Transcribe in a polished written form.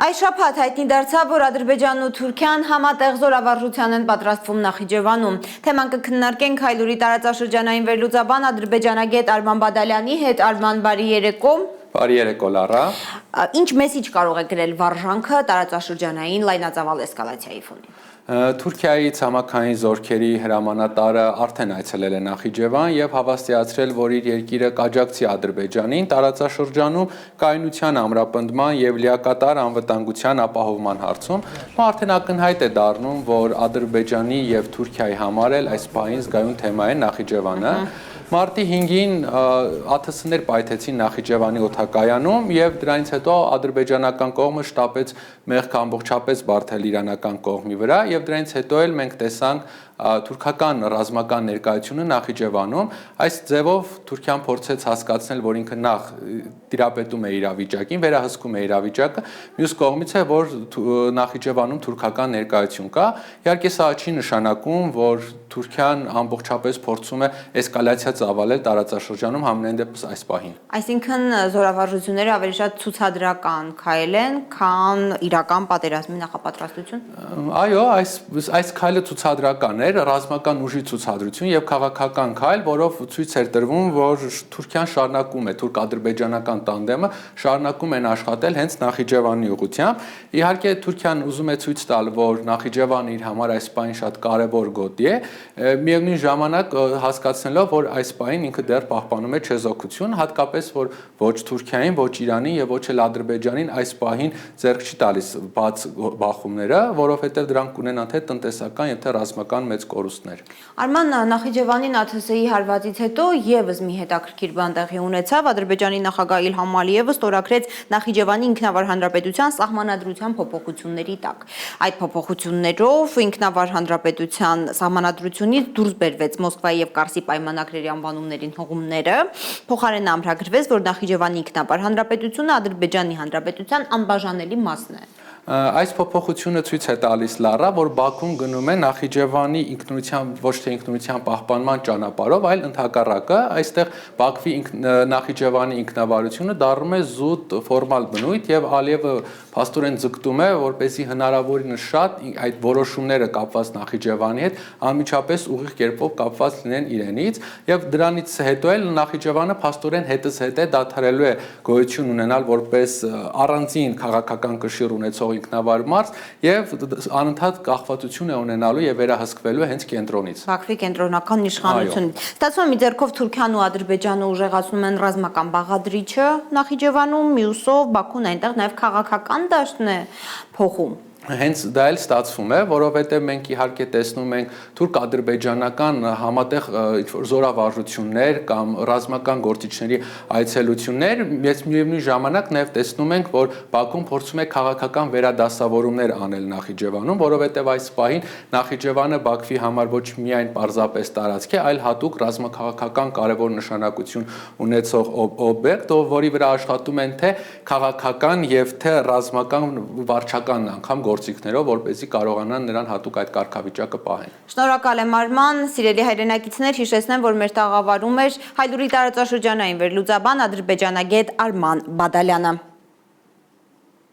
Այս շաբաթ հայտնի դարձավ, որ Ադրբեջանն ու Թուրքիան համատեղ զորավարժության են պատրաստվում Նախիջևանում։ Թեման կքննարկենք Հայլուրի տարածաշրջանային վերլուծաբան ադրբեջանագետ Արման Բադալյանի հետ։ Արման, բարի երեկո։ Բարի երեկո, Լարա։ Ինչ մեսիջ կարող է գրել վարժանքը տարածաշրջանային լայնածավալ էսկալացիայի ֆոնին։ Թուրքիայի ցամաքային զորքերի հրամանատարը արդեն այցելել է Նախիջևան եւ հավաստիացրել, որ իր երկիրը կաջակցի Ադրբեջանին տարածաշրջանում կայունության ամրապնդման եւ լիակատար անվտանգության ապահովման հարցում։ Արդեն ակնհայտ է դառնում, որ Ադրբեջանի եւ Թուրքիայի համար էլ այս պահին զգայուն թեմա է Նախիջևանը։ Մարտի 5-ին ԱԹՍ-ներ պայթեցին Նախիջևանի օդակայանում եւ դրանից հետո ադրբեջանական կողմը շտապեց մեղքը ամբողջապես բարթել իրանական կողմի վրա եւ դրանից հետո էլ մենք տեսանք թուրքական ռազմական ներկայությունը Նախիջևանում։ Այս ձևով Թուրքիան փորձեց հասկացնել, որ ինքը նախ տիրապետում է իրավիճակին, վերահսկում է իրավիճակը, մյուս կողմից է, որ Նախիջևանում թուրքական ներկայություն կա։ Իհարկե սա չի նշանակում, որ Թուրքիան ամբողջապես փորձում է էսկալացիա ծավալել տարածաշրջանում համենայն դեպս այս պահին։ Այսինքն զորավարժությունները ավելի շատ ցուցադրական քայլ են, քան իրական պատերազմի նախապատրաստություն։ Այո, այս քայլը ցուցադրական էր, ռազմական ուժի ցուցադրություն եւ քաղաքական քայլ, որով ցույց էր տրվում, որ Թուրքիան շարունակում է, թուրք-ադրբեջանական տանդեմը շարունակում են աշխատել հենց Նախիջևանի ուղղությամբ։ Իհարկե Թուրքիան ուզում է ցույց տալ, որ Նախիջևանը իր համար այս պահին շատ կարևոր գոտի է, միևնույն ժամանակ հասկացնելով, որ այս պահին ինքը դեռ պահպանում է չեզոքություն, հատկապես որ ոչ Թուրքիային, ոչ Իրանին եւ ոչ էլ Ադրբեջանին այս պահին ձեռք չի տալիս բաց բախումները, որովհետեւ դրանք կունենան թե տնտեսական եւ թե ռազմական մեծ կորուստներ։ Արման, Նախիջևանին ԱԹՍ-ի հարվածից հետո եւս մի հետաքրքիր բան տեղի ունեցավ։ Ադրբեջանի նախագահ Իլհամ Ալիևը ստորագրեց Նախիջևանի ինքնավար հանրապետության սահմանադրության փոփոխությունների տակ։ Այդ փոփոխություններով ինքնավար հանրապետության սահմանադրությունից դուրս բերվեց Մոսկվայի եւ Կարսի պայմանագրերի անվանումներին հողումները, փոխարենը ամրագրվեց, որ Նախիջևանի ինքնավար հանրապետությունը Ադրբեջանի հանրապետության անբաժանելի մասն է։ Այս փոփոխությունը ցույց է տալիս, Լարա, որ Բաքուն գնում է Նախիջևանի ինքնության, ոչ թե ինքնության պահպանման ճանապարհով, այլ ընդհակառակը, այստեղ Բաքվի Նախիջևանի ինքնավարությունը դառնում է զուտ ֆորմալ բնույթ եւ Ալիևը փաստորեն ձգտում է, որպեսզի հնարավորինս շատ այդ որոշումները կապված Նախիջևանի հետ անմիջապես ուղիղ կերպով կապված լինեն իրենից եւ դրանից հետո էլ Նախիջևանը փաստորեն հետզհետե դադարելու է գոյություն ունենալ որպես առանձին քաղաքական կշիռ ունեցող ինքնավար մարզ եւ անընդհատ կախվածություն է ունենալու եւ վերահսկվելու հենց կենտրոնից։ Բաքվի կենտրոնական իշխանությունից։ Ստացվում է մի ձեռքով Թուրքիան ու Ադրբեջանը ուժեղացնում են ռազմական բաղադրիչը Նախիջևանում, մյուսով Բաքուն այնտեղ նաեւ քաղաքական դաշտն է փոխում։ Հենց դա էլ ստացվում է, որովհետև մենք իհարկե տեսնում ենք թուրք-ադրբեջանական համատեղ զորավարժություններ կամ ռազմական գործիչների այցելություններ, ես միևնույն ժամանակ նաև տեսնում ենք, որ Բաքուն փորձում է քաղաքական վերադասավորումներ անել Նախիջևանում, որովհետև այս պահին Նախիջևանը Բաքվի համար ոչ միայն պարզապես տարածք է, այլ հատուկ ռազմաքաղաքական կարևոր նշանակություն ունեցող օբյեկտ, որի վրա աշխատում են թե քաղաքական եւ թե ռազմական վարչական անգամ գործիքներով, որպեսզի կարողանան նրան հատուկ այդ կարգավիճակը պահեն։ Շնորհակալ եմ Արման, սիրելի հայրենակիցներ, հիշեցնեմ, որ մեր տաղավարում էր Հայլուրի տարածաշրջանային վերլուծաբան ադրբեջանագետ Արման Բադալյանը։